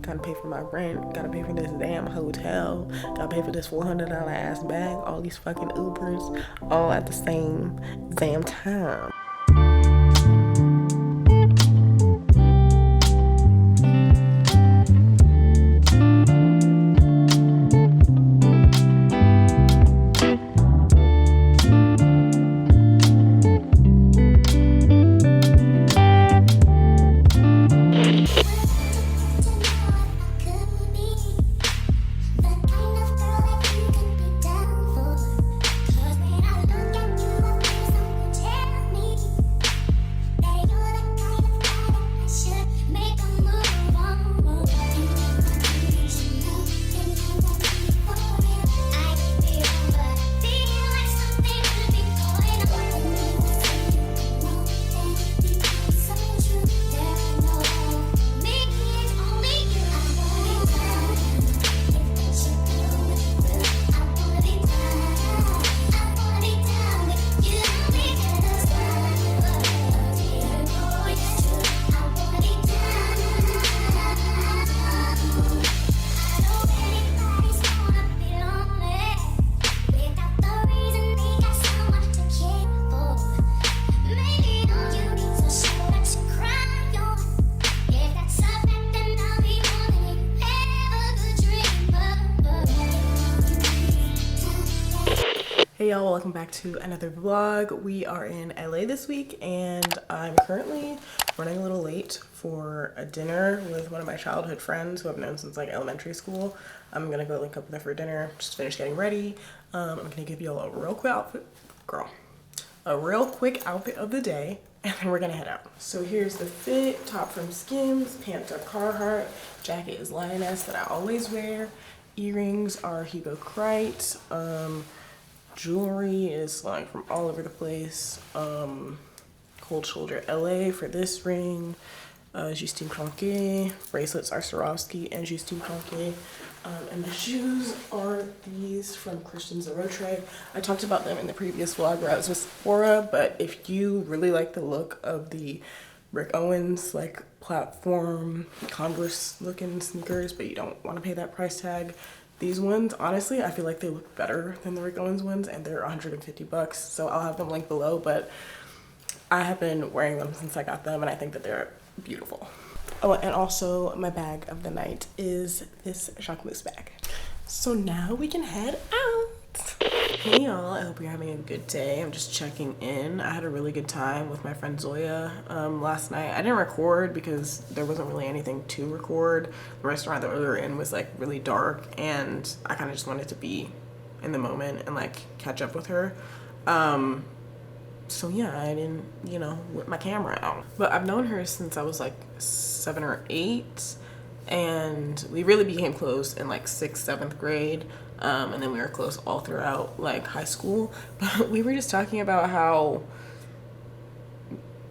Gotta pay for my rent, gotta pay for this damn hotel, gotta pay for this $400 ass bag, all these fucking Ubers, all at the same damn time. Hey y'all, welcome back to another vlog. We are in LA this week and I'm currently running a little late for a dinner with one of my childhood friends who I've known since like elementary school. I'm gonna go link up with her for dinner, just finish getting ready. I'm gonna give you all a real quick outfit, of the day, and then we're gonna head out. So here's the fit: top from Skims, pants are Carhartt, jacket is Lioness that I always wear, earrings are Hugo Crite, jewelry is like from all over the place. Cold Shoulder LA for this ring, Justine Cronquet, bracelets are Swarovski and Justine Cronquet, and the shoes are these from Christian Zarotre. I talked about them in the previous vlog where I was with Sephora, but if you really like the look of the Rick Owens like platform Converse looking sneakers but you don't want to pay that price tag, these ones, honestly, I feel like they look better than the Rick Owens ones, and they're 150 bucks, so I'll have them linked below, but I have been wearing them since I got them, and I think that they're beautiful. Oh, and also my bag of the night is this Jacquemus bag. So now we can head out. Hey y'all, I hope you're having a good day. I'm just checking in. I had a really good time with my friend Zoya last night. I didn't record because there wasn't really anything to record. The restaurant that we were in was like really dark and I kind of just wanted to be in the moment and like catch up with her. So yeah, I didn't, whip my camera out. But I've known her since I was like 7 or 8, and we really became close in like 6th, 7th grade. And then we were close all throughout like high school. But we were just talking about how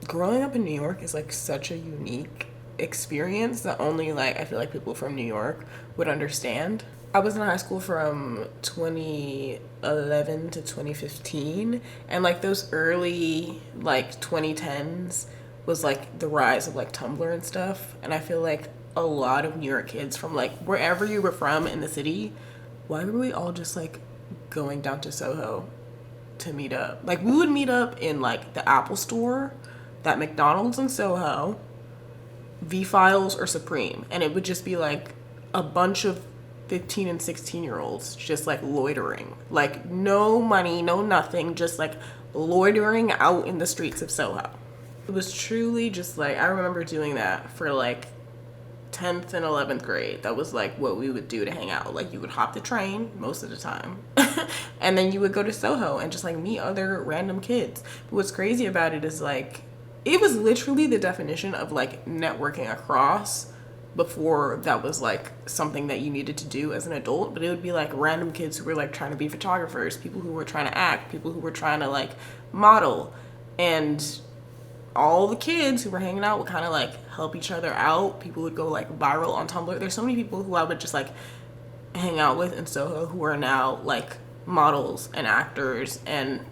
growing up in New York is like such a unique experience that only like I feel like people from New York would understand. I was in high school from 2011 to 2015, and like those early like 2010s was like the rise of like Tumblr and stuff, and I feel like a lot of New York kids from like wherever you were from in the city, why were we all just like going down to Soho to meet up? Like we would meet up in like the Apple store, that McDonald's in Soho, V-Files or Supreme, and it would just be like a bunch of 15 and 16-year-olds just like loitering, like no money, no nothing, just like loitering out in the streets of Soho. It was truly just like, I remember doing that for like 10th and 11th grade. That was like what we would do to hang out. Like you would hop the train most of the time and then you would go to Soho and just like meet other random kids. But what's crazy about it is like it was literally the definition of like networking across before that was like something that you needed to do as an adult. But it would be like random kids who were like trying to be photographers, people who were trying to act, people who were trying to like model, and all the kids who were hanging out would kind of like help each other out. People would go like viral on Tumblr. There's so many people who I would just like hang out with in Soho who are now like models and actors and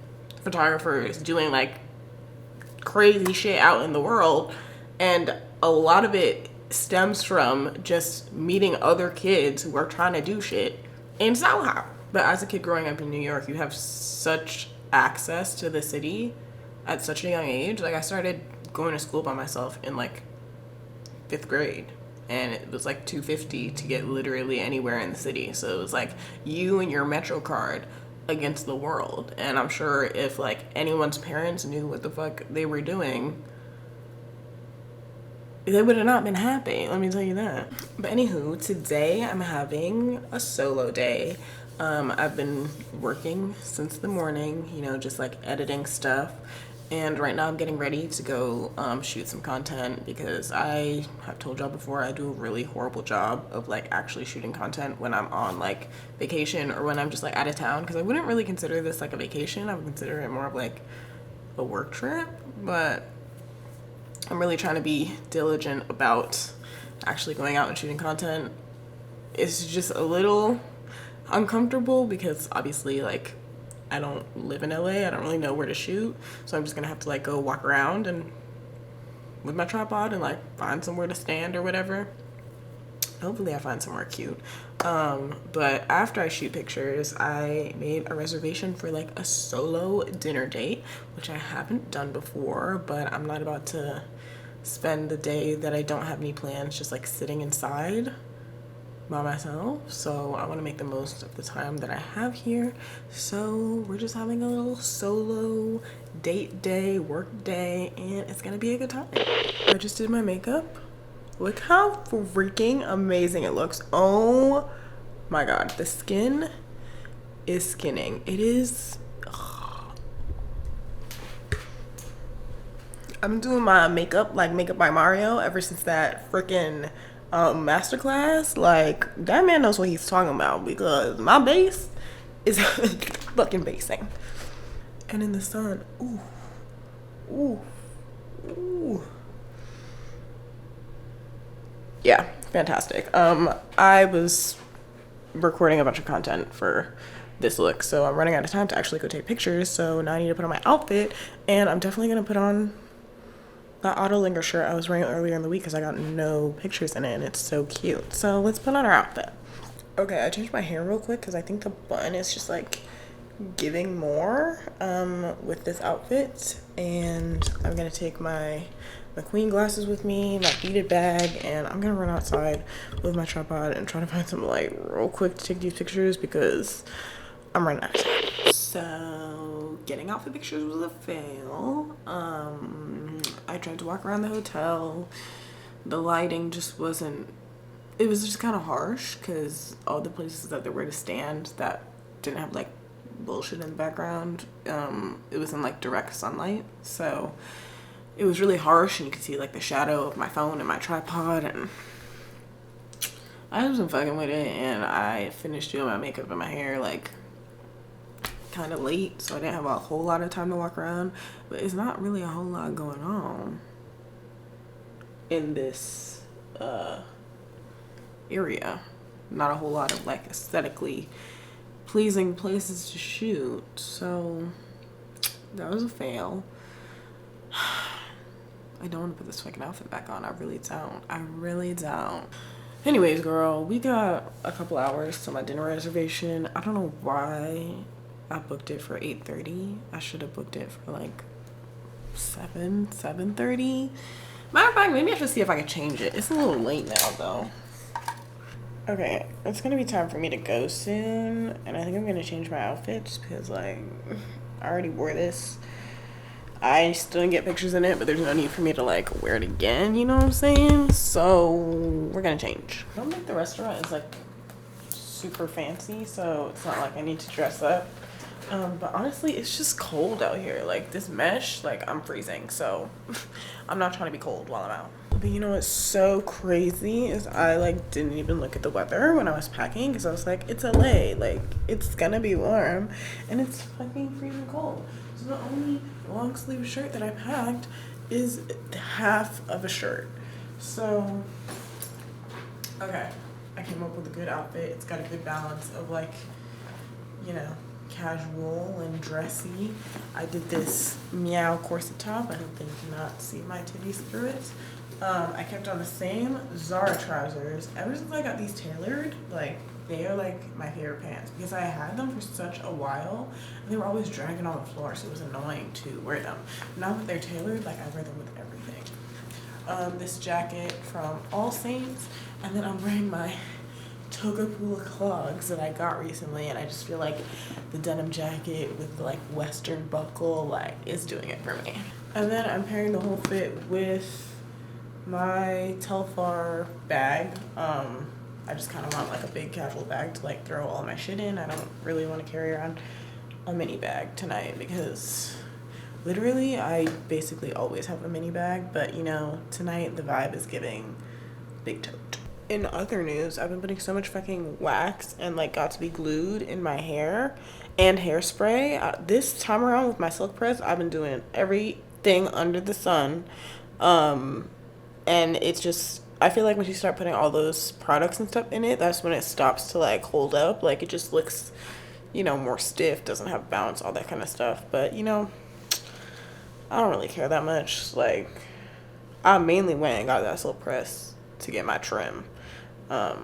photographers doing like crazy shit out in the world. And a lot of it stems from just meeting other kids who are trying to do shit in Soho. But as a kid growing up in New York, you have such access to the city at such a young age. Like, I started going to school by myself in like 5th grade, and it was like $2.50 to get literally anywhere in the city. So it was like you and your Metro card against the world. And I'm sure if like anyone's parents knew what the fuck they were doing, they would have not been happy, let me tell you that. But anywho, today I'm having a solo day. I've been working since the morning, you know, just like editing stuff. And right now I'm getting ready to go shoot some content, because I have told y'all before, I do a really horrible job of like actually shooting content when I'm on like vacation or when I'm just like out of town, because I wouldn't really consider this like a vacation. I would consider it more of like a work trip, but I'm really trying to be diligent about actually going out and shooting content. It's just a little uncomfortable because obviously like I don't live in LA. I don't really know where to shoot. So I'm just gonna have to like go walk around and with my tripod and like find somewhere to stand or whatever. Hopefully I find somewhere cute. But after I shoot pictures, I made a reservation for like a solo dinner date, which I haven't done before, but I'm not about to spend the day that I don't have any plans just like sitting inside by myself. So I want to make the most of the time that I have here. So we're just having a little solo date day, work day, and it's gonna be a good time. I just did my makeup. Look how freaking amazing it looks. Oh my god, the skin is skinning. It is. I'm doing my makeup like Makeup by Mario ever since that freaking masterclass. Like, that man knows what he's talking about, because my base is fucking basing. And in the sun, ooh, ooh, ooh. Yeah, fantastic. I was recording a bunch of content for this look, so I'm running out of time to actually go take pictures. So now I need to put on my outfit, and I'm definitely gonna put on that auto linger shirt I was wearing earlier in the week because I got no pictures in it, and it's so cute. So let's put on our outfit. Okay, I changed my hair real quick because I think the bun is just like giving more with this outfit. And I'm gonna take my McQueen glasses with me, my beaded bag, and I'm gonna run outside with my tripod and try to find some light real quick to take these pictures because I'm running out of time. So getting outfit pictures was a fail. I tried to walk around the hotel. The lighting just wasn't, it was just kind of harsh because all the places that there were to stand that didn't have like bullshit in the background, it was in like direct sunlight. So it was really harsh, and you could see like the shadow of my phone and my tripod, and I wasn't fucking with it. And I finished doing my makeup and my hair like kind of late, so I didn't have a whole lot of time to walk around. But it's not really a whole lot going on in this area. Not a whole lot of like aesthetically pleasing places to shoot, so that was a fail. I don't want to put this fucking outfit back on. I really don't. Anyways, girl, we got a couple hours to my dinner reservation. I don't know why I booked it for 8:30. I should have booked it for like 7:30. Matter of fact, maybe I should see if I can change it. It's a little late now though. Okay, it's gonna be time for me to go soon, and I think I'm gonna change my outfits because like I already wore this. I still didn't get pictures in it, but there's no need for me to like wear it again, you know what I'm saying? So we're gonna change. I don't think the restaurant is like super fancy, so it's not like I need to dress up. But honestly, it's just cold out here. Like this mesh, like I'm freezing, so I'm not trying to be cold while I'm out. But you know what's so crazy is I like didn't even look at the weather when I was packing because I was like, it's LA, like it's gonna be warm, and it's fucking freezing cold. So the only long sleeve shirt that I packed is half of a shirt. So okay, I came up with a good outfit. It's got a good balance of like, you know, casual and dressy. I did this meow corset top. I hope they cannot see my titties through it. I kept on the same Zara trousers. Ever since I got these tailored, like, they are like my favorite pants because I had them for such a while and they were always dragging on the floor, so it was annoying to wear them. Now that they're tailored, like, I wear them with everything. This jacket from All Saints, and then I'm wearing my Togapula clogs that I got recently, and I just feel like the denim jacket with the like western buckle like is doing it for me. And then I'm pairing the whole fit with my Telfar bag. I just kind of want like a big casual bag to like throw all my shit in. I don't really want to carry around a mini bag tonight because literally I basically always have a mini bag, but you know, tonight the vibe is giving big tote. In other news, I've been putting so much fucking wax and like got to be glued in my hair and hairspray. This time around with my silk press, I've been doing everything under the sun. And it's just, I feel like once you start putting all those products and stuff in it, that's when it stops to like hold up. Like it just looks, you know, more stiff, doesn't have bounce, all that kind of stuff. But you know, I don't really care that much. Like I mainly went and got that silk press to get my trim. Oh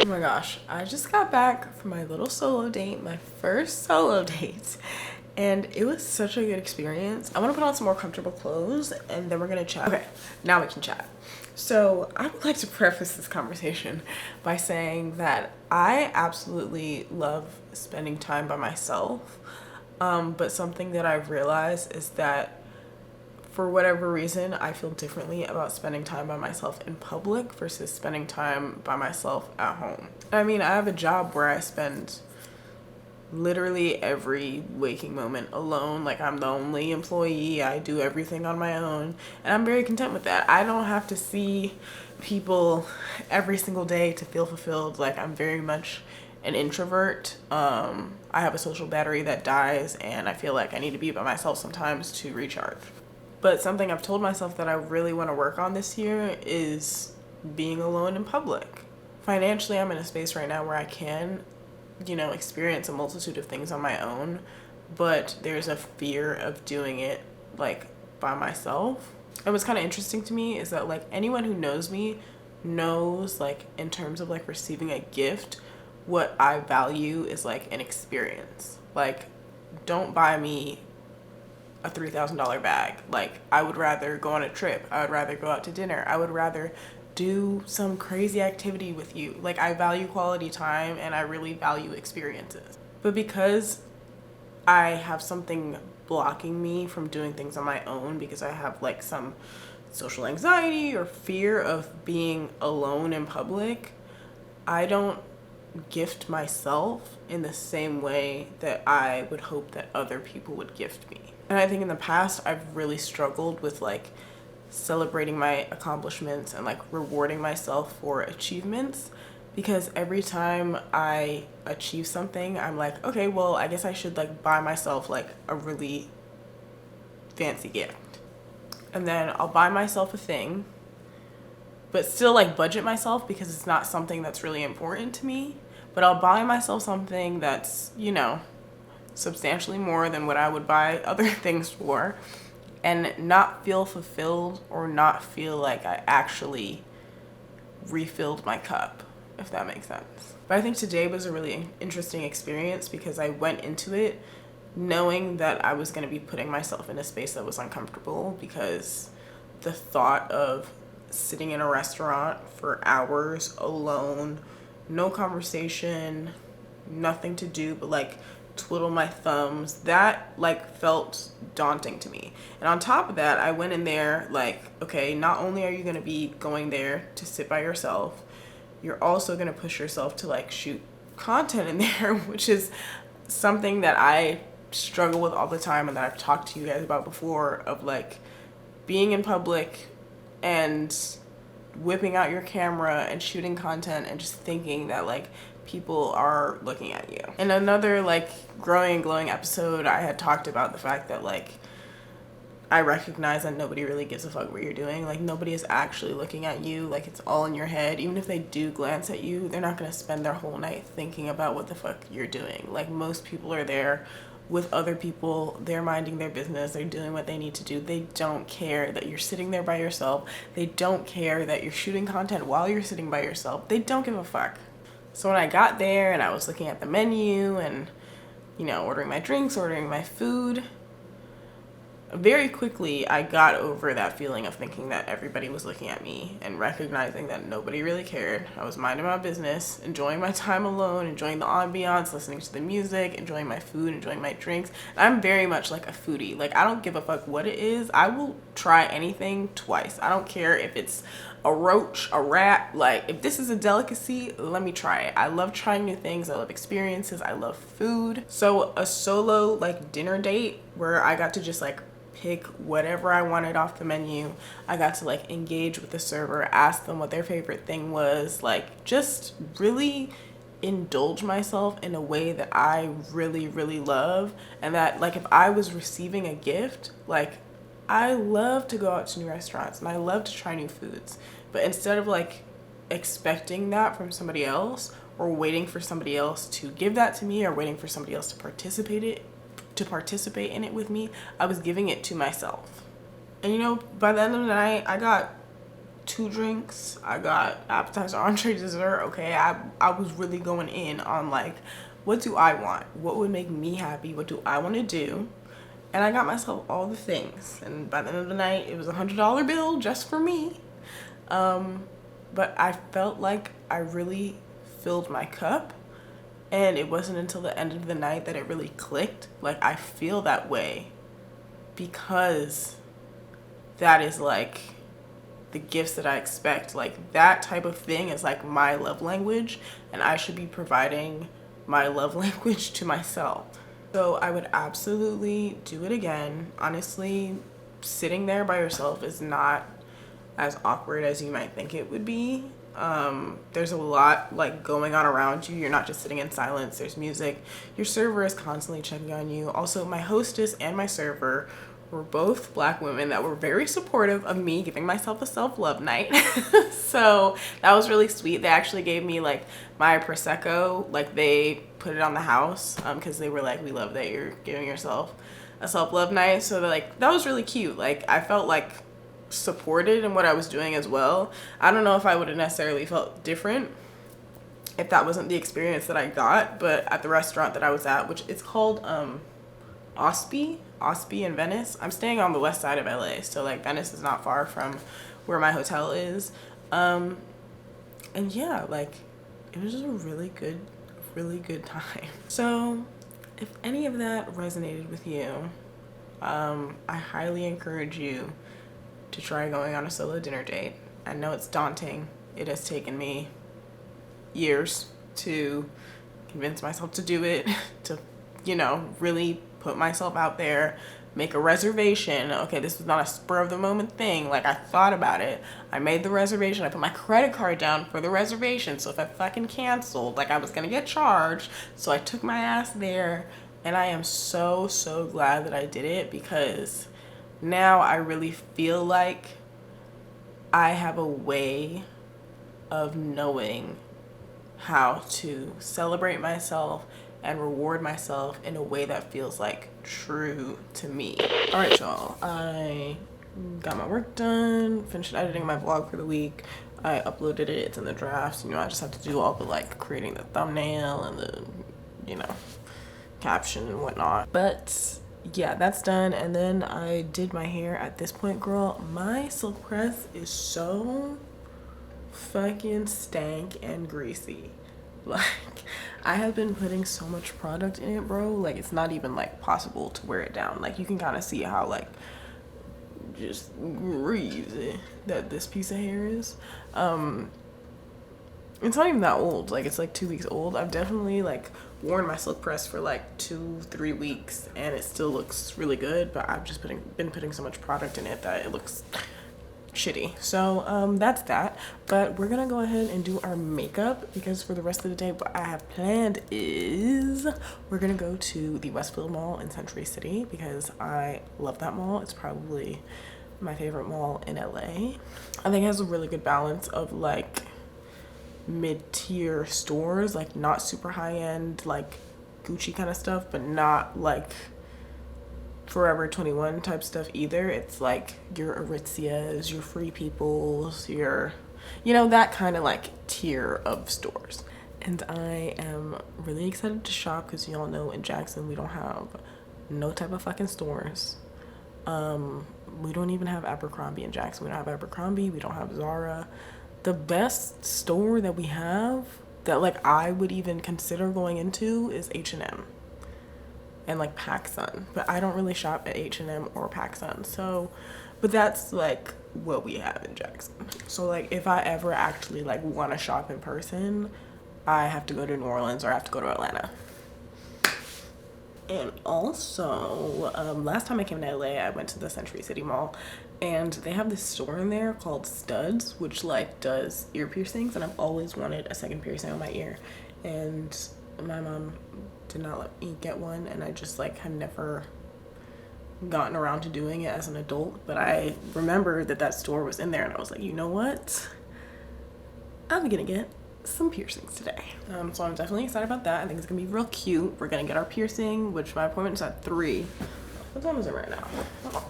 my gosh, I just got back from my little solo date, my first solo date, and it was such a good experience. I want to put on some more comfortable clothes and then we're gonna chat. Okay, now we can chat. So I would like to preface this conversation by saying that I absolutely love spending time by myself, but something that I've realized is that for whatever reason, I feel differently about spending time by myself in public versus spending time by myself at home. I mean, I have a job where I spend literally every waking moment alone. Like I'm the only employee, I do everything on my own, and I'm very content with that. I don't have to see people every single day to feel fulfilled. Like I'm very much an introvert. I have a social battery that dies and I feel like I need to be by myself sometimes to recharge. But something I've told myself that I really want to work on this year is being alone in public. Financially, I'm in a space right now where I can, you know, experience a multitude of things on my own, but there's a fear of doing it like by myself. And what's kind of interesting to me is that like anyone who knows me knows like in terms of like receiving a gift, what I value is like an experience. Like don't buy me a $3,000 bag. Like I would rather go on a trip. I would rather go out to dinner. I would rather do some crazy activity with you. Like I value quality time and I really value experiences. But because I have something blocking me from doing things on my own because I have like some social anxiety or fear of being alone in public, I don't gift myself in the same way that I would hope that other people would gift me. And I think in the past, I've really struggled with like celebrating my accomplishments and like rewarding myself for achievements, because every time I achieve something, I'm like, okay, well, I guess I should like buy myself like a really fancy gift. And then I'll buy myself a thing, but still like budget myself because it's not something that's really important to me. But I'll buy myself something that's, you know, substantially more than what I would buy other things for, and not feel fulfilled or not feel like I actually refilled my cup, if that makes sense. But I think today was a really interesting experience because I went into it knowing that I was going to be putting myself in a space that was uncomfortable, because the thought of sitting in a restaurant for hours alone, no conversation, nothing to do but like twiddle my thumbs, that like felt daunting to me. And on top of that, I went in there like, okay, not only are you going to be going there to sit by yourself, you're also going to push yourself to like shoot content in there, which is something that I struggle with all the time and that I've talked to you guys about before, of like being in public and whipping out your camera and shooting content and just thinking that like people are looking at you. In another like growing and glowing episode, I had talked about the fact that like I recognize that nobody really gives a fuck what you're doing. Like nobody is actually looking at you. Like it's all in your head. Even if they do glance at you, they're not gonna spend their whole night thinking about what the fuck you're doing. Like most people are there with other people, they're minding their business, they're doing what they need to do. They don't care that you're sitting there by yourself. They don't care that you're shooting content while you're sitting by yourself. They don't give a fuck. So when I got there and I was looking at the menu and, you know, ordering my drinks, ordering my food, very quickly I got over that feeling of thinking that everybody was looking at me and recognizing that nobody really cared. I was minding my business, enjoying my time alone, enjoying the ambiance, listening to the music, enjoying my food, enjoying my drinks. And I'm very much like a foodie. Like I don't give a fuck what it is. I will try anything twice. I don't care if it's a roach, a rat. Like if this is a delicacy, let me try it. I love trying new things. I love experiences. I love food. So a solo like dinner date where I got to just like pick whatever I wanted off the menu. I got to like engage with the server, ask them what their favorite thing was, like just really indulge myself in a way that I really, really love. And that like if I was receiving a gift, like I love to go out to new restaurants and I love to try new foods. But instead of like expecting that from somebody else or waiting for somebody else to give that to me or waiting for somebody else to participate in it with me, I was giving it to myself. And you know, by the end of the night, I got 2 drinks, I got appetizer, entree, dessert. Okay, I was really going in on like, what do I want? What would make me happy? What do I want to do? And I got myself all the things. And by the end of the night, it was $100 bill just for me. But I felt like I really filled my cup. And it wasn't until the end of the night that it really clicked. Like I feel that way because that is like the gifts that I expect. Like that type of thing is like my love language, and I should be providing my love language to myself. So I would absolutely do it again. Honestly, sitting there by yourself is not as awkward as you might think it would be. There's a lot like going on around you. You're not just sitting in silence. There's music. Your server is constantly checking on you. Also, my hostess and my server were both Black women that were very supportive of me giving myself a self-love night. So that was really sweet. They actually gave me like my Prosecco, like they put it on the house because they were like, we love that you're giving yourself a self-love night. So they're like, that was really cute. Like I felt like supported in what I was doing as well. I don't know if I would have necessarily felt different if that wasn't the experience that I got, but at the restaurant that I was at, which it's called Osby in Venice. I'm staying on the west side of LA, so like Venice is not far from where my hotel is. And yeah, like it was just a really good time. So if any of that resonated with you, I highly encourage you to try going on a solo dinner date. I know it's daunting. It has taken me years to convince myself to do it, to, you know, really put myself out there, make a reservation. Okay, this was not a spur of the moment thing. Like I thought about it. I made the reservation. I put my credit card down for the reservation. So if I fucking canceled, like I was gonna get charged. So I took my ass there, and I am so glad that I did it, because now I really feel like I have a way of knowing how to celebrate myself and reward myself in a way that feels like true to me. All right, y'all, I got my work done, finished editing my vlog for the week. I uploaded it, it's in the drafts. You know, I just have to do all the like creating the thumbnail and the, you know, caption and whatnot. But yeah, that's done. And then I did my hair. At this point, girl, my silk press is so fucking stank and greasy. Like I have been putting so much product in it, bro. Like it's not even like possible to wear it down. Like you can kind of see how like just greasy that this piece of hair is. It's not even that old. Like it's like 2 weeks old. I've definitely like worn my silk press for like 2-3 weeks and it still looks really good, but I've just been putting so much product in it that it looks shitty. So that's that. But we're gonna go ahead and do our makeup, because for the rest of the day what I have planned is we're gonna go to the Westfield Mall in Century City, because I love that mall. It's probably my favorite mall in LA. I think it has a really good balance of like mid-tier stores, like not super high-end like Gucci kind of stuff, but not like Forever 21 type stuff either. It's like your Aritzias, your Free Peoples, your, you know, that kind of like tier of stores. And I am really excited to shop, because y'all know in Jackson we don't have no type of fucking stores. We don't even have Abercrombie in Jackson. We don't have Abercrombie, we don't have Zara. The best store that we have that like I would even consider going into is H&M and like PacSun, but I don't really shop at H&M or PacSun. So, but that's like what we have in Jackson. So like if I ever actually like want to shop in person, I have to go to New Orleans or I have to go to Atlanta. And also, last time I came to LA, I went to the Century City Mall, and they have this store in there called Studs, which like does ear piercings, and I've always wanted a second piercing on my ear, and my mom did not let me get one, and I just like have never gotten around to doing it as an adult. But I remember that that store was in there, and I was like, you know what, I'm gonna get some piercings today. So I'm definitely excited about that. I think it's gonna be real cute. We're gonna get our piercing, which my appointment is at 3. What time is it right now? Oh.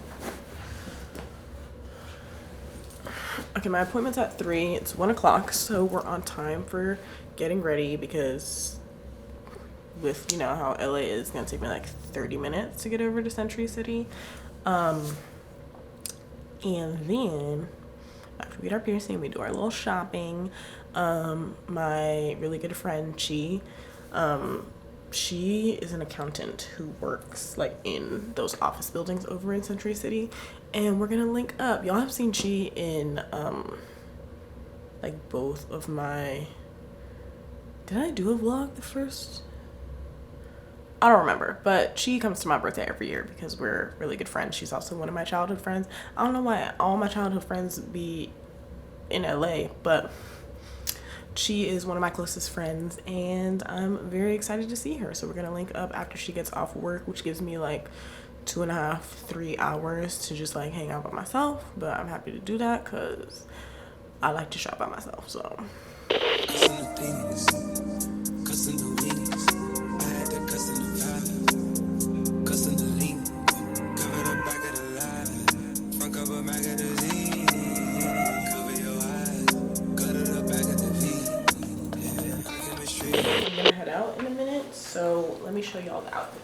Okay, my appointment's at 3. It's 1 o'clock, so we're on time for getting ready, because with, you know, how LA is, it's gonna take me like 30 minutes to get over to Century City. And then after we get our piercing, we do our little shopping. My really good friend Chi, she is an accountant who works like in those office buildings over in Century City, and we're gonna link up. Y'all have seen Chi in like both of my, did I do a vlog the first? I don't remember, but she comes to my birthday every year because we're really good friends. She's also one of my childhood friends. I don't know why all my childhood friends be in LA, but she is one of my closest friends, and I'm very excited to see her. So we're gonna link up after she gets off work, which gives me like 2.5, 3 hours to just like hang out by myself. But I'm happy to do that because I like to shop by myself. So I'm gonna head out in a minute, so let me show y'all the outfit.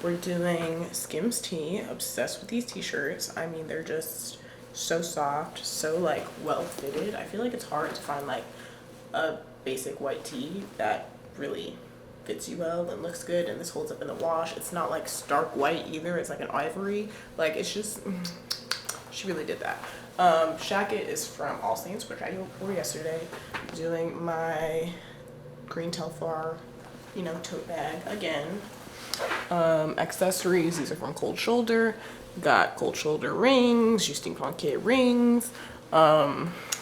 We're doing Skims tee. Obsessed with these t-shirts. I mean, they're just so soft, so like well fitted. I feel like it's hard to find like a basic white tee that really fits you well and looks good, and this holds up in the wash. It's not like stark white either. It's like an ivory. Like, it's just, she really did that. Shacket is from All Saints, which I wore yesterday. Doing my green Telfar, you know, tote bag again. Accessories, these are from Cold Shoulder. Got Cold Shoulder rings, Justine Fonquet rings.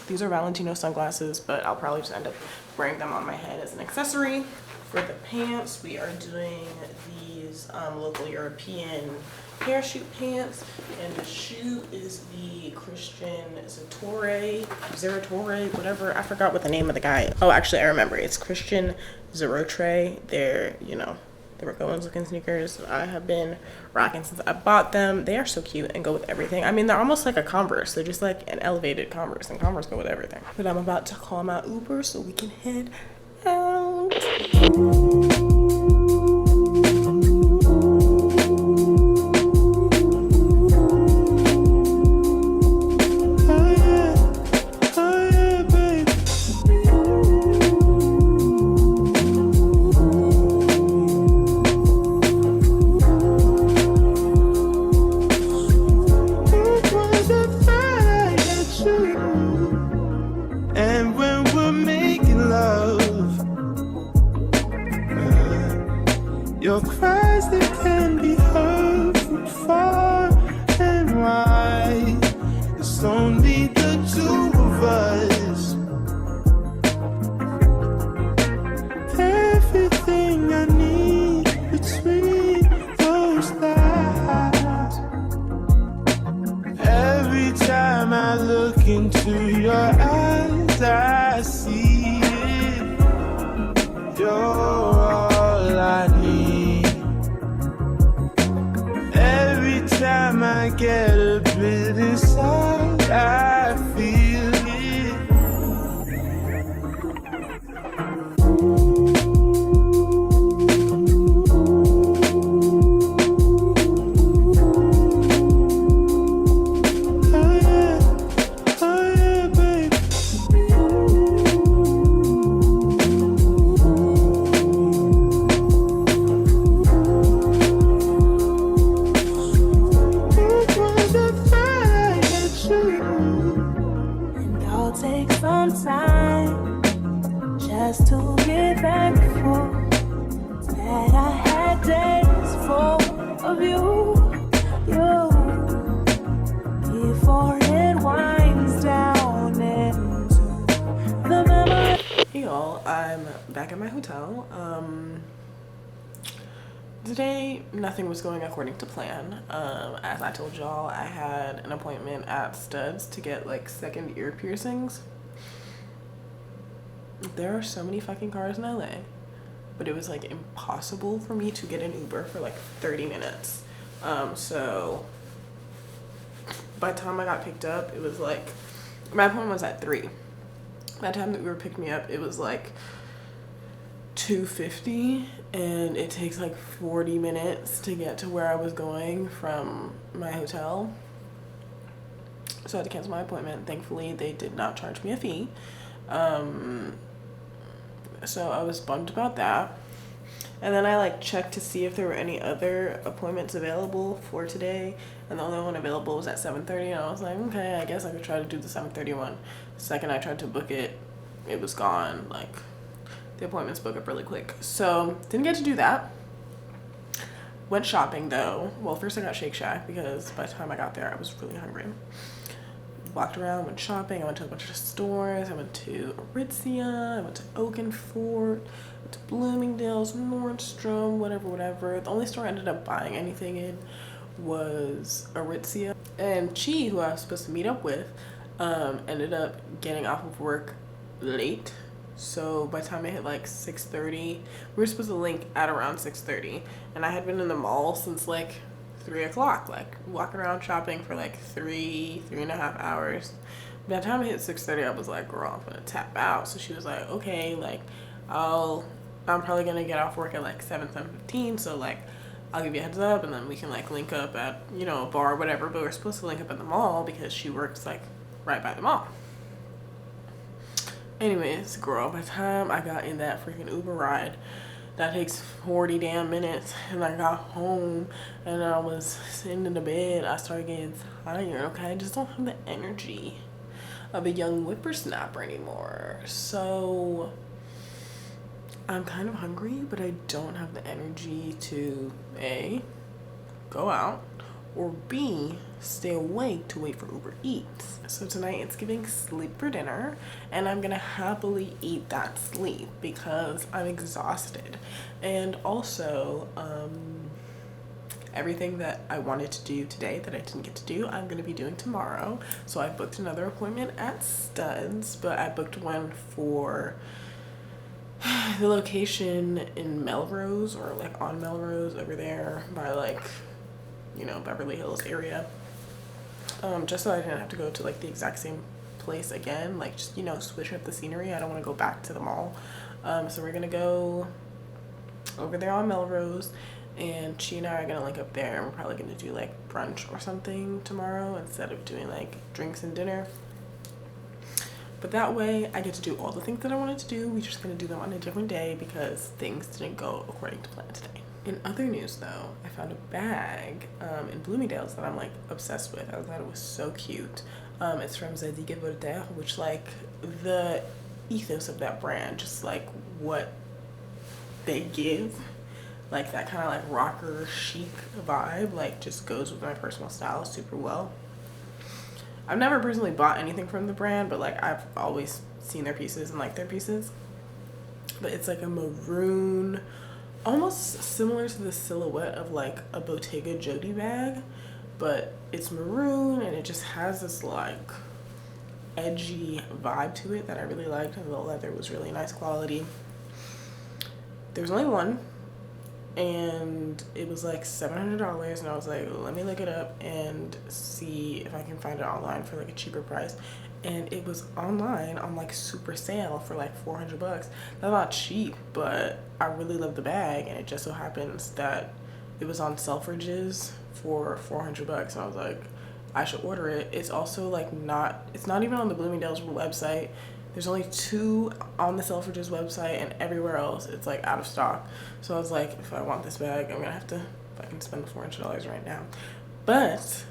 These are Valentino sunglasses, but I'll probably just end up wearing them on my head as an accessory. For the pants, we are doing these local European parachute pants, and the shoe is the Christian Zeratore, whatever. I forgot what the name of the guy. Oh, actually, I remember. It's Christian Zeratore. They're, you know, they were Goins looking sneakers. I have been rocking since I bought them. They are so cute and go with everything. I mean, they're almost like a Converse. They're just like an elevated Converse, and Converse go with everything. But I'm about to call my Uber so we can head out. I look into your eyes, I see it. You're all I need. Every time I get a bit inside, I feel it. Just to get thankful that I had days full of you, before it winds down into the memory. Hey y'all, I'm back at my hotel. Today nothing was going according to plan. As I told y'all, I had an appointment at Studs to get like second ear piercings. There are so many fucking cars in LA, but it was like impossible for me to get an Uber for like 30 minutes. So by the time I got picked up, it was like, my appointment was at 3. By the time the Uber picked me up, it was like 2:50, and it takes like 40 minutes to get to where I was going from my hotel. So I had to cancel my appointment. Thankfully, they did not charge me a fee. So I was bummed about that. And then I like checked to see if there were any other appointments available for today, and the only one available was at 7:30, and I was like, okay, I guess I could try to do the 7:30 one. The second I tried to book it, it was gone. Like, the appointments book up really quick. So didn't get to do that. Went shopping though. Well, first I got Shake Shack because by the time I got there I was really hungry. Walked around, went shopping. I went to a bunch of stores. I went to Aritzia, I went to Oakenford, went to Bloomingdale's, Nordstrom, whatever. The only store I ended up buying anything in was Aritzia. And Chi, who I was supposed to meet up with, ended up getting off of work late. So by the time I hit like 6:30, we were supposed to link at around 6:30, and I had been in the mall since like 3 o'clock, like walking around shopping for like 3.5 hours. By the time I hit 6:30, I was like, girl, I'm gonna tap out. So she was like, okay, like I'm probably gonna get off work at like 7:15, so like I'll give you a heads up, and then we can like link up at, you know, a bar or whatever. But we're supposed to link up at the mall because she works like right by the mall. Anyways, girl, by the time I got in that freaking Uber ride, that takes 40 damn minutes, and I got home and I was sitting in the bed, I started getting tired, okay? I just don't have the energy of a young whippersnapper anymore. So I'm kind of hungry, but I don't have the energy to A, go out, or B, stay awake to wait for Uber Eats. So tonight it's giving sleep for dinner, and I'm gonna happily eat that sleep because I'm exhausted. And also, everything that I wanted to do today that I didn't get to do, I'm gonna be doing tomorrow. So I booked another appointment at Studs, but I booked one for the location in Melrose, or like on Melrose over there by like, you know, Beverly Hills area. Just so I didn't have to go to like the exact same place again, like just, you know, switch up the scenery. I don't want to go back to the mall. So we're gonna go over there on Melrose, and Chi and I are gonna link up there, and we're probably gonna do like brunch or something tomorrow instead of doing like drinks and dinner. But that way I get to do all the things that I wanted to do. We're just gonna do them on a different day because things didn't go according to plan today. In other news though, I found a bag in Bloomingdale's that I'm like obsessed with. I thought it was so cute. It's from Zadig & Voltaire, which like the ethos of that brand, just like what they give, like that kind of like rocker chic vibe, like just goes with my personal style super well. I've never personally bought anything from the brand, but like I've always seen their pieces and liked their pieces. But it's like a maroon, almost similar to the silhouette of like a Bottega Jody bag, but it's maroon and it just has this like edgy vibe to it that I really liked, and the leather was really nice quality. There was only one, and it was like $700, and I was like, let me look it up and see if I can find it online for like a cheaper price. And it was online on like super sale for like $400. That's not cheap, but I really love the bag, and it just so happens that it was on Selfridges for $400, and I was like, I should order it. It's also like it's not even on the Bloomingdale's website. There's only 2 on the Selfridges website, and everywhere else it's like out of stock. So I was like, if I want this bag, I'm gonna have to fucking spend $400 right now. But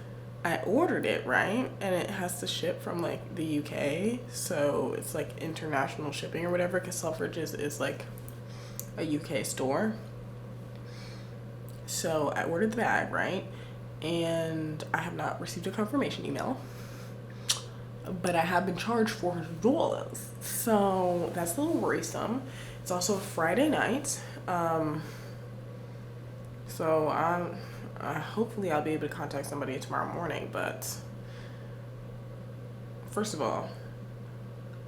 I ordered it, right? And it has to ship from like the UK. So it's like international shipping or whatever, because Selfridges is like a UK store. So I ordered the bag, right? And I have not received a confirmation email, but I have been charged $400. So that's a little worrisome. It's also a Friday night. So hopefully I'll be able to contact somebody tomorrow morning, but first of all,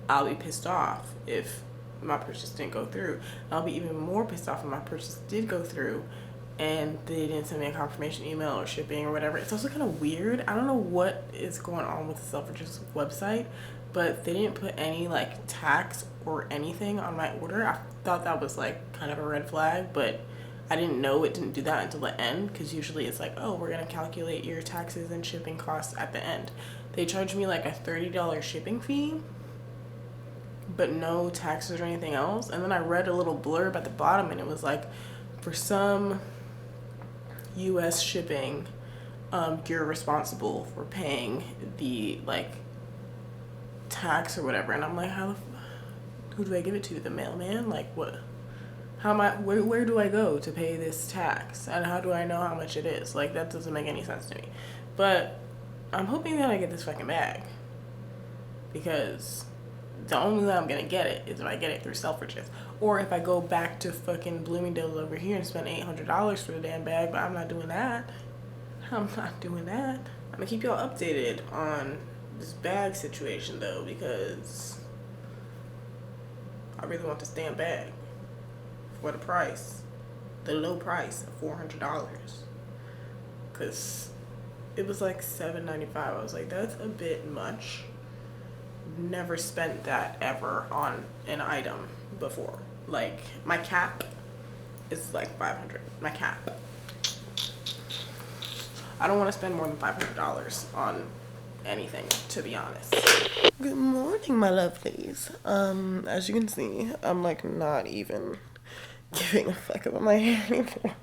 I'll be pissed off if my purchase didn't go through. I'll be even more pissed off if my purchase did go through and they didn't send me a confirmation email or shipping or whatever. It's also kind of weird. I don't know what is going on with the Selfridges website, but they didn't put any like tax or anything on my order. I thought that was like kind of a red flag, but I didn't know it didn't do that until the end, because usually it's like, oh, we're gonna calculate your taxes and shipping costs at the end. They charged me like a $30 shipping fee, but no taxes or anything else. And then I read a little blurb at the bottom, and it was like, for some US shipping, you're responsible for paying the like tax or whatever. And I'm like, who do I give it to? The mailman? Like, what? How am I, where do I go to pay this tax? And how do I know how much it is? Like, that doesn't make any sense to me. But I'm hoping that I get this fucking bag, because the only way I'm gonna get it is if I get it through Selfridges, or if I go back to fucking Bloomingdale's over here and spend $800 for the damn bag. But I'm not doing that. I'm not doing that. I'm gonna keep y'all updated on this bag situation though, because I really want this damn bag for the price, the low price of $400, because it was like $7.95. I was like, that's a bit much. Never spent that ever on an item before. Like, my cap is like $500. My cap. I don't want to spend more than $500 on anything, to be honest. Good morning, my lovelies. As you can see, I'm like not even giving a fuck about my hair anymore.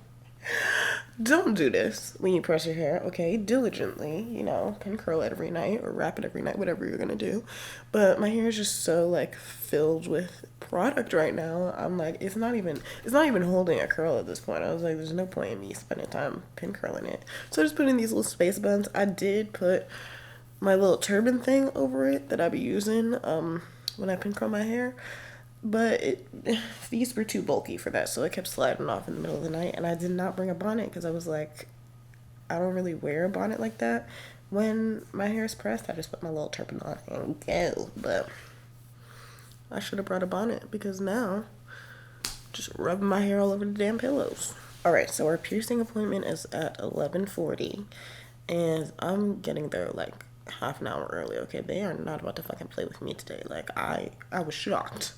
Don't do this when you press your hair, okay? Diligently, you know, can curl it every night or wrap it every night, whatever you're gonna do. But my hair is just so like filled with product right now. I'm like, it's not even holding a curl at this point. I was like, there's no point in me spending time pin curling it. So I just put in these little space buns. I did put my little turban thing over it that I be using when I pin curl my hair. But these were too bulky for that, so it kept sliding off in the middle of the night. And I did not bring a bonnet, because I was like, I don't really wear a bonnet like that when my hair is pressed. I just put my little turban on and go. But I should have brought a bonnet, because now just rubbing my hair all over the damn pillows. Alright, so our piercing appointment is at 11:40, and I'm getting there like half an hour early. Okay, they are not about to fucking play with me today. Like, I was shocked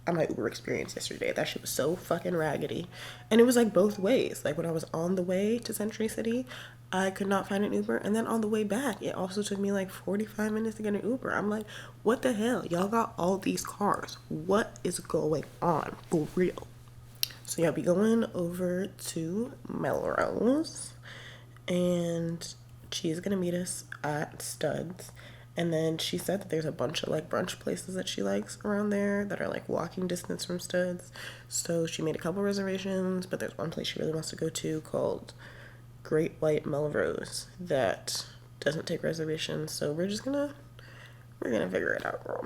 on my Uber experience yesterday. That shit was so fucking raggedy. And it was like both ways. Like, when I was on the way to Century City, I could not find an Uber, and then on the way back, it also took me like 45 minutes to get an Uber. I'm like, what the hell? Y'all got all these cars. What is going on? For real. So y'all be going over to Melrose, and she's gonna meet us at Studs. And then she said that there's a bunch of like brunch places that she likes around there that are like walking distance from Studs. So she made a couple reservations, but there's one place she really wants to go to called Great White Melrose that doesn't take reservations. So we're gonna figure it out, girl.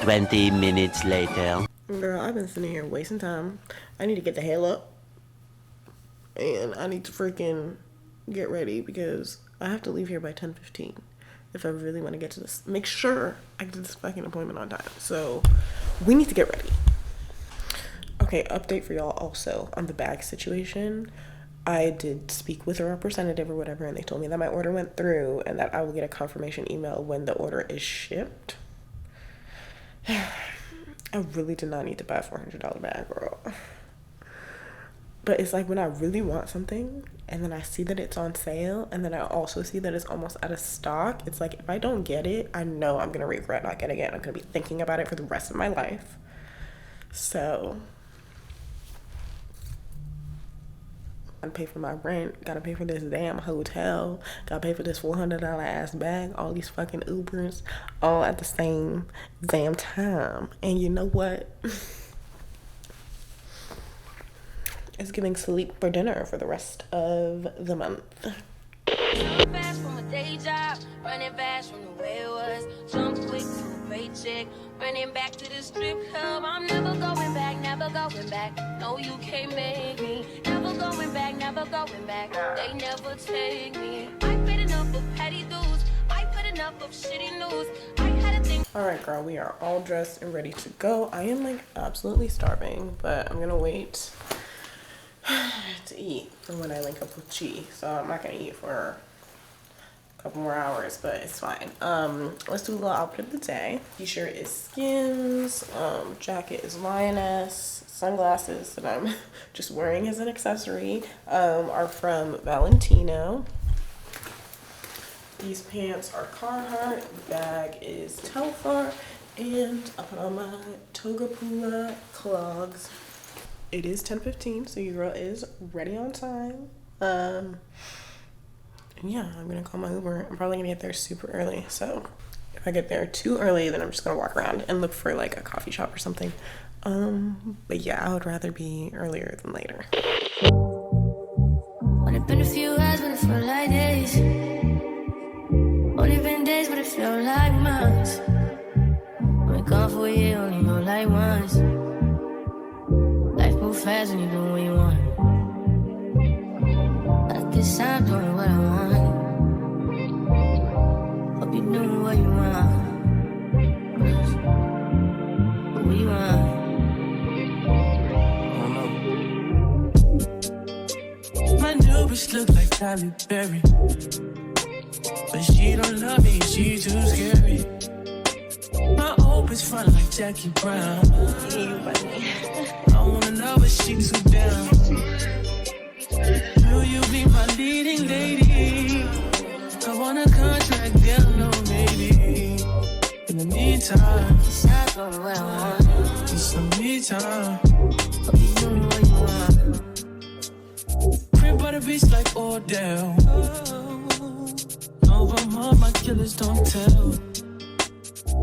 20 minutes later. Girl, I've been sitting here wasting time. I need to get the hell up, and I need to freaking get ready, because I have to leave here by 10:15. if I really want to get to this, make sure I get to this fucking appointment on time. So we need to get ready. Okay, update for y'all also on the bag situation. I did speak with a representative or whatever, and they told me that my order went through and that I will get a confirmation email when the order is shipped. I really did not need to buy a $400 bag, girl. But it's like when I really want something and then I see that it's on sale and then I also see that it's almost out of stock, it's like if I don't get it, I know I'm gonna regret not getting it. I'm gonna be thinking about it for the rest of my life. So gotta pay for my rent, gotta pay for this damn hotel, gotta pay for this $400 ass bag, all these fucking Ubers, all at the same damn time. And you know what? It's giving sleep for dinner for the rest of the month. Fast from a day job, running fast from the way it was. Jump quick to a paycheck, running back to the strip club. I'm never going back, never going back. No, you can't make me. Never going back, never going back. They never take me. I paid enough of petty dues. I put enough of shitty news. I had a thing. All right, girl, we are all dressed and ready to go. I am like absolutely starving, but I'm gonna wait to eat for when I link up with Chi. So I'm not gonna eat for a couple more hours, but it's fine. Let's do a little outfit of the day. T-shirt is Skims, jacket is Lioness, sunglasses that I'm just wearing as an accessory are from Valentino. These pants are Carhartt, the bag is Telfar, and I put on my Toga Puma clogs. It is 10:15, so your girl is ready on time. And yeah, I'm gonna call my Uber. I'm probably gonna get there super early, so if I get there too early, then I'm just gonna walk around and look for like a coffee shop or something. But yeah, I would rather be earlier than later. Only been a few hours, but it felt like days. Only been days, but it felt like months. Been gone for a year, only know like once. Life moves fast when you do what you want. I guess I'm doing what I want. Hope you doing what you want. What you want? My new bitch look like Tyler Berry, but she don't love me, she too scary. My old bitch front like Jackie Brown. I wanna know if she too down. Will you be my leading lady? I want a contract, girl, no maybe. In the meantime, Decide what I want. just some me time. Hope you doing what you want. Crib by the beach like Odell. Over mom, my killers don't tell.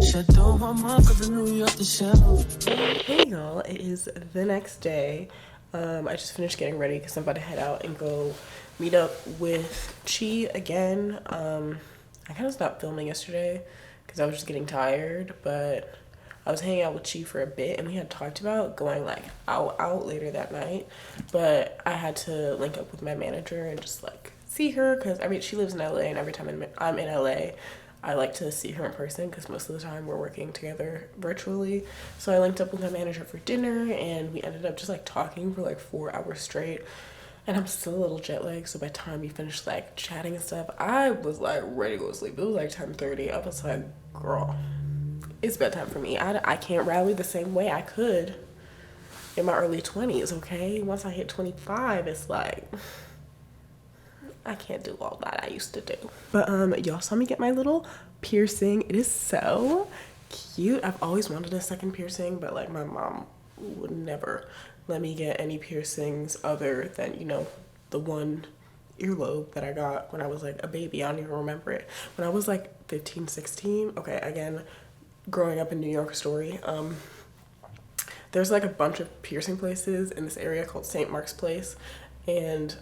Shadow my mom, cause I knew you off the shelf. Hey y'all, it is the next day. I just finished getting ready because I'm about to head out and go meet up with Chi again. I kind of stopped filming yesterday because I was just getting tired, but I was hanging out with Chi for a bit and we had talked about going like out later that night, but I had to link up with my manager and just like see her because I mean she lives in LA and every time I'm in LA I like to see her in person because most of the time we're working together virtually. So I linked up with my manager for dinner and we ended up just like talking for like 4 hours straight. And I'm still a little jet lagged, so by the time we finished like chatting and stuff, I was like ready to go to sleep. It was like 10:30. I was like, girl, it's bedtime for me. I can't rally the same way I could in my early 20s, okay? Once I hit 25, it's like I can't do all that I used to do. But y'all saw me get my little piercing. It is so cute. I've always wanted a second piercing, but like my mom would never let me get any piercings other than, you know, the one earlobe that I got when I was like a baby. I don't even remember it. When I was like 15, 16, okay, again, growing up in New York story, there's like a bunch of piercing places in this area called St. Mark's Place, and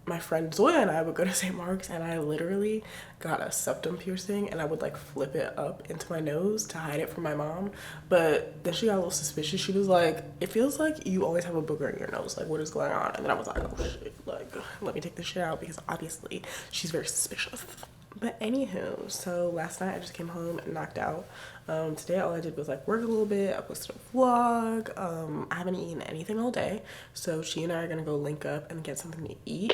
my friend Zoya and I would go to St. Mark's and I literally got a septum piercing and I would like flip it up into my nose to hide it from my mom. But then she got a little suspicious. She was like, it feels like you always have a booger in your nose. Like, what is going on? And then I was like, oh shit, like, let me take this shit out because obviously she's very suspicious. But anywho, so last night I just came home and knocked out. Today all I did was like work a little bit. I posted a vlog. I haven't eaten anything all day, so she and I are gonna go link up and get something to eat.